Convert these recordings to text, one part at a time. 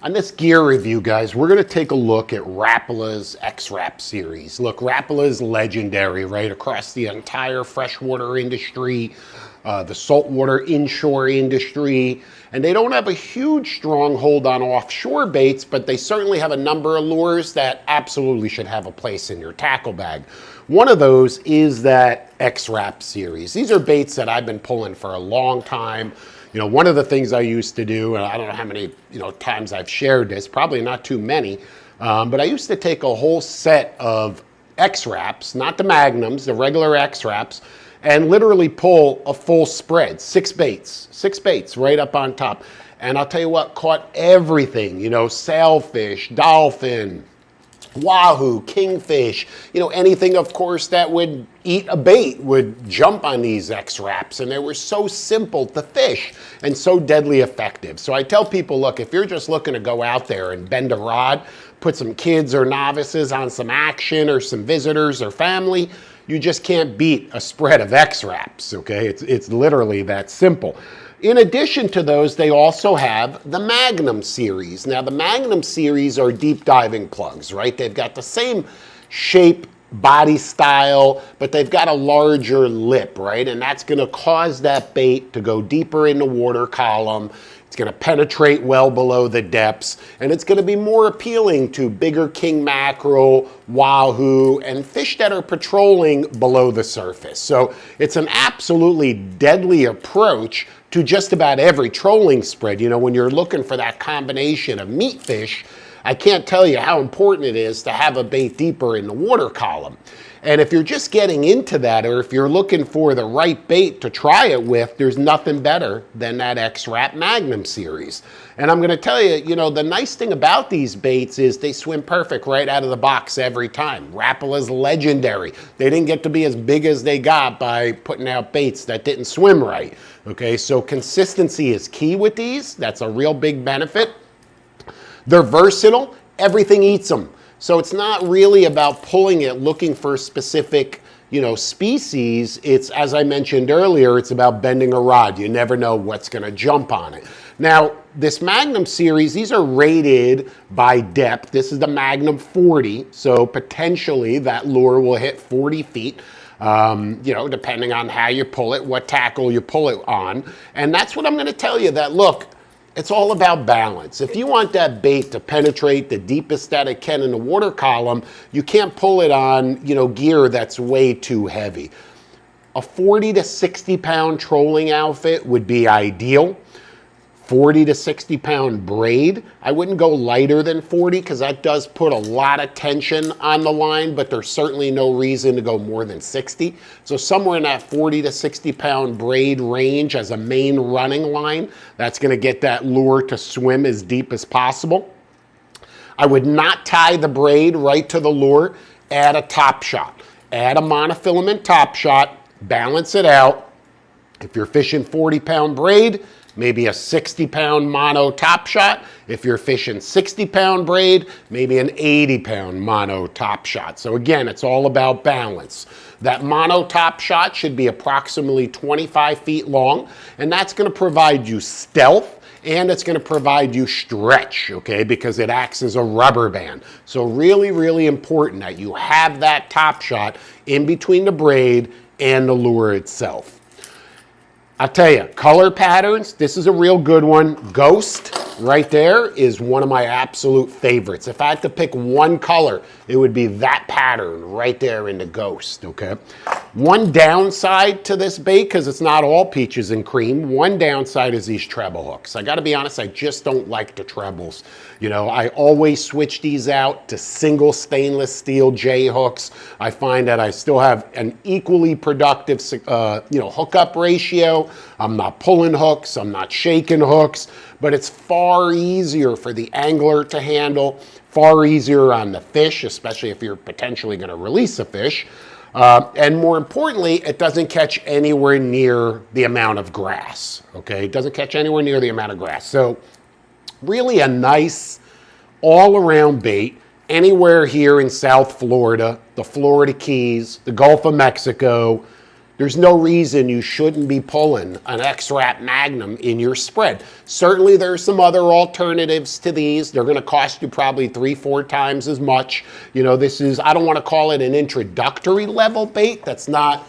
On this gear review, guys, we're going to take a look at Rapala's X-Rap series. Look, Rapala is legendary, right, across the entire freshwater industry, the saltwater inshore industry, and they don't have a huge stronghold on offshore baits, but they certainly have a number of lures that absolutely should have a place in your tackle bag. One of those is that X-Rap series. These are baits that I've been pulling for a long time. You know, one of the things I used to do, and I don't know how many, times I've shared this, probably not too many, but I used to take a whole set of X-Wraps, not the Magnums, the regular X-Wraps, and literally pull a full spread, six baits right up on top. And I'll tell you what, caught everything, sailfish, dolphin, wahoo, kingfish, anything, of course, that would eat a bait would jump on these X-Wraps, and they were so simple to fish and so deadly effective. So I tell people, look, if you're just looking to go out there and bend a rod, put some kids or novices on some action or some visitors or family, you just can't beat a spread of X-Wraps, okay? It's literally that simple. In addition to those, they also have the Magnum series. Now, the Magnum series are deep diving plugs, right? They've got the same shape, body style, but they've got a larger lip, right? And that's gonna cause that bait to go deeper in the water column. It's gonna penetrate well below the depths, and it's gonna be more appealing to bigger king mackerel, wahoo, and fish that are patrolling below the surface. So it's an absolutely deadly approach to just about every trolling spread. When you're looking for that combination of meat fish, I can't tell you how important it is to have a bait deeper in the water column. And if you're just getting into that, or if you're looking for the right bait to try it with, there's nothing better than that X-Rap Magnum series. And I'm gonna tell you, the nice thing about these baits is they swim perfect right out of the box every time. Rapala's legendary. They didn't get to be as big as they got by putting out baits that didn't swim right. Okay, so consistency is key with these. That's a real big benefit. They're versatile, everything eats them. So it's not really about pulling it, looking for specific, species. It's, as I mentioned earlier, it's about bending a rod. You never know what's gonna jump on it. Now, this Magnum series, these are rated by depth. This is the Magnum 40, so potentially that lure will hit 40 feet. Depending on how you pull it, what tackle you pull it on. And that's what I'm gonna tell you, that look, it's all about balance. If you want that bait to penetrate the deepest that it can in the water column, you can't pull it on, gear that's way too heavy. A 40 to 60 pound trolling outfit would be ideal. 40 to 60 pound braid. I wouldn't go lighter than 40 because that does put a lot of tension on the line, but there's certainly no reason to go more than 60. So somewhere in that 40 to 60 pound braid range as a main running line, that's gonna get that lure to swim as deep as possible. I would not tie the braid right to the lure. Add a top shot. Add a monofilament top shot, balance it out. If you're fishing 40 pound braid, maybe a 60 pound mono top shot. If you're fishing 60 pound braid, maybe an 80 pound mono top shot. So again, it's all about balance. That mono top shot should be approximately 25 feet long, and that's gonna provide you stealth, and it's gonna provide you stretch, okay, because it acts as a rubber band. So really, really important that you have that top shot in between the braid and the lure itself. I'll tell you, color patterns, this is a real good one. Ghost, right there, is one of my absolute favorites. If I had to pick one color, it would be that pattern right there in the Ghost, okay? One downside to this bait, because it's not all peaches and cream, one downside is these treble hooks. I gotta be honest, I just don't like the trebles. I always switch these out to single stainless steel J hooks. I find that I still have an equally productive, hookup ratio. I'm not pulling hooks, I'm not shaking hooks, but it's far easier for the angler to handle, far easier on the fish, especially if you're potentially gonna release a fish. And more importantly, it doesn't catch anywhere near the amount of grass, okay? It doesn't catch anywhere near the amount of grass. So really a nice all-around bait anywhere here in South Florida, the Florida Keys, the Gulf of Mexico. there's no reason you shouldn't be pulling an Xtreme Magnum in your spread. Certainly there's some other alternatives to these. They're gonna cost you probably 3-4 times as much. You know, this is, I don't wanna call it an introductory level bait. It's not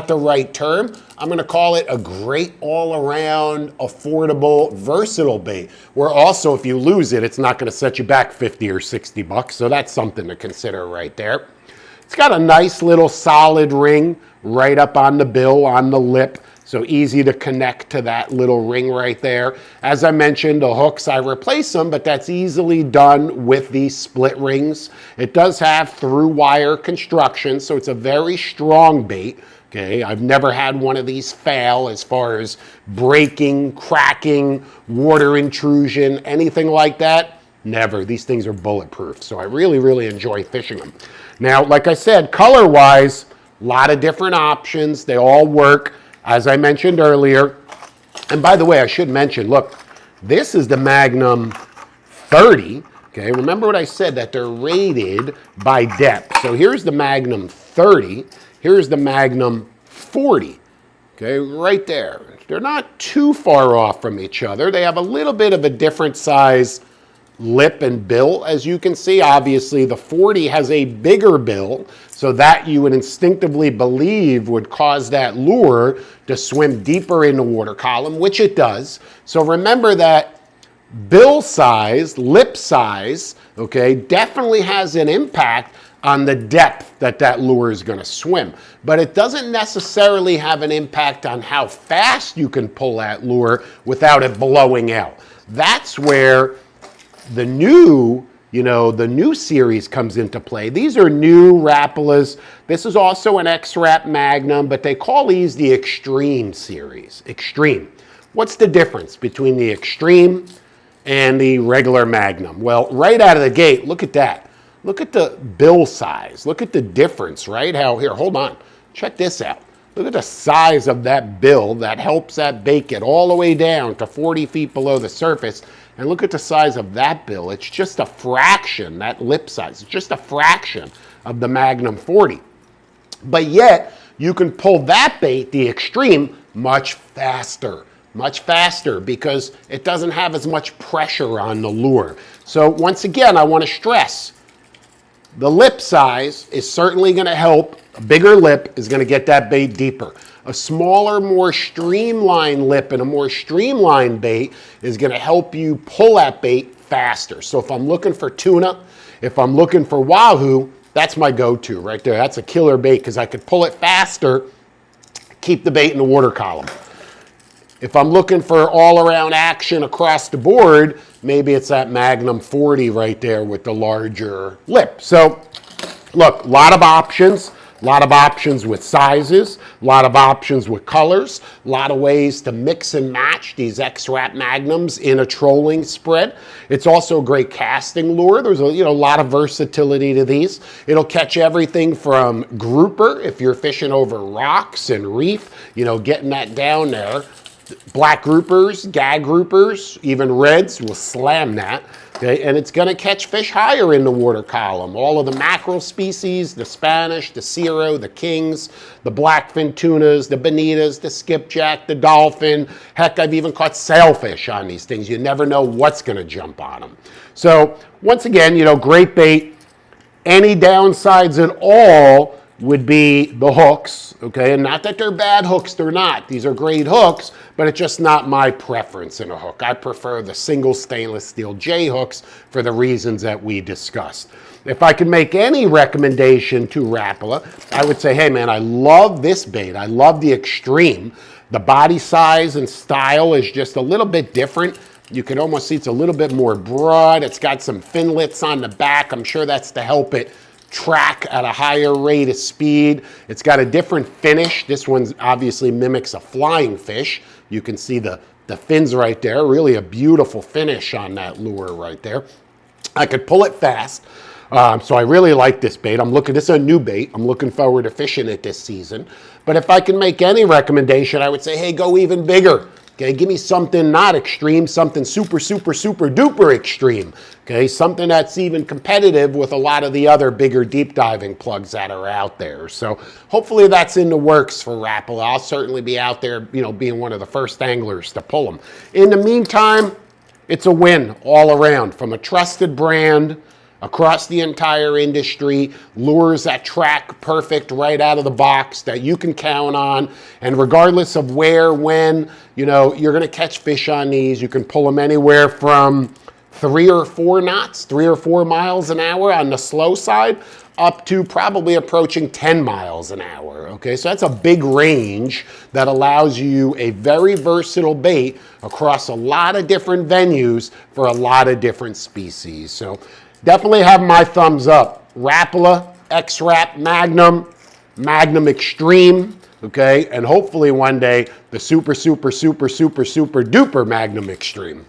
the right term. I'm gonna call it a great all-around, affordable, versatile bait, where also if you lose it, it's not gonna set you back 50 or 60 bucks. So that's something to consider right there. It's got a nice little solid ring right up on the bill, on the lip, so easy to connect to that little ring right there. As I mentioned, the hooks, I replace them, but that's easily done with these split rings. It does have through wire construction, so it's a very strong bait. Okay, I've never had one of these fail as far as breaking, cracking, water intrusion, anything like that. Never. These things are bulletproof, so I really, really enjoy fishing them. Now, like I said, color-wise, a lot of different options. They all work, as I mentioned earlier. And by the way, I should mention, look, this is the Magnum 30. Okay, remember what I said, that they're rated by depth. So here's the Magnum 30. Here's the Magnum 40. Okay, right there. They're not too far off from each other. They have a little bit of a different size lip and bill, as you can see. Obviously, the 40 has a bigger bill, so that you would instinctively believe would cause that lure to swim deeper in the water column, which it does. So remember that bill size, lip size, okay, definitely has an impact on the depth that that lure is going to swim. But it doesn't necessarily have an impact on how fast you can pull that lure without it blowing out. That's where the new, the new series comes into play. These are new Rapalas. This is also an Xtreme Magnum, but they call these the Xtreme series. Xtreme. What's the difference between the Xtreme and the regular Magnum? Well, right out of the gate, look at that. Look at the bill size. Look at the difference, right? Here, hold on. Check this out. Look at the size of that bill that helps that bait get all the way down to 40 feet below the surface. And look at the size of that bill. It's just a fraction, that lip size. It's just a fraction of the Magnum 40. But yet, you can pull that bait, the Xtreme, much faster because it doesn't have as much pressure on the lure. So once again, I want to stress, the lip size is certainly going to help. A bigger lip is going to get that bait deeper. A smaller, more streamlined lip and a more streamlined bait is going to help you pull that bait faster. So if I'm looking for tuna, if I'm looking for wahoo, that's my go-to right there. That's a killer bait because I could pull it faster, keep the bait in the water column. If I'm looking for all-around action across the board, maybe it's that Magnum 40 right there with the larger lip. So, look, a lot of options. A lot of options with sizes, a lot of options with colors, a lot of ways to mix and match these Xtreme Magnums in a trolling spread. It's also a great casting lure. There's a lot of versatility to these. It'll catch everything from grouper if you're fishing over rocks and reef, getting that down there. Black groupers, gag groupers, even reds will slam that. Okay, and it's going to catch fish higher in the water column. All of the mackerel species, the Spanish, the Cero, the kings, the blackfin tunas, the bonitas, the skipjack, the dolphin. Heck, I've even caught sailfish on these things. You never know what's going to jump on them. So once again, great bait. Any downsides at all would be the hooks, okay? And not that they're bad hooks, they're not. These are great hooks, but it's just not my preference in a hook. I prefer the single stainless steel J hooks for the reasons that we discussed. If I could make any recommendation to Rapala, I would say, hey man, I love this bait. I love the Xtreme. The body size and style is just a little bit different. You can almost see it's a little bit more broad. It's got some finlets on the back. I'm sure that's to help it track at a higher rate of speed. It's got a different finish. This one obviously mimics a flying fish. You can see the fins right there. Really a beautiful finish on that lure right there. I could pull it fast. So I really like this bait. This is a new bait. I'm looking forward to fishing it this season. But if I can make any recommendation, I would say, hey, go even bigger. Okay, give me something not extreme, something super, super, super duper extreme. Okay, something that's even competitive with a lot of the other bigger deep diving plugs that are out there. So hopefully that's in the works for Rapala. I'll certainly be out there, you know, being one of the first anglers to pull them. In the meantime, it's a win all around from a trusted brand across the entire industry, lures that track perfect right out of the box that you can count on. And regardless of where, when, you know, you're gonna catch fish on these. You can pull them anywhere from 3 or 4 knots, 3 or 4 miles an hour on the slow side, up to probably approaching 10 miles an hour, okay? So that's a big range that allows you a very versatile bait across a lot of different venues for a lot of different species. So definitely have my thumbs up. Rapala, Xtreme Magnum, Magnum Extreme, okay? And hopefully one day, the super, super, super, super, super duper Magnum Extreme.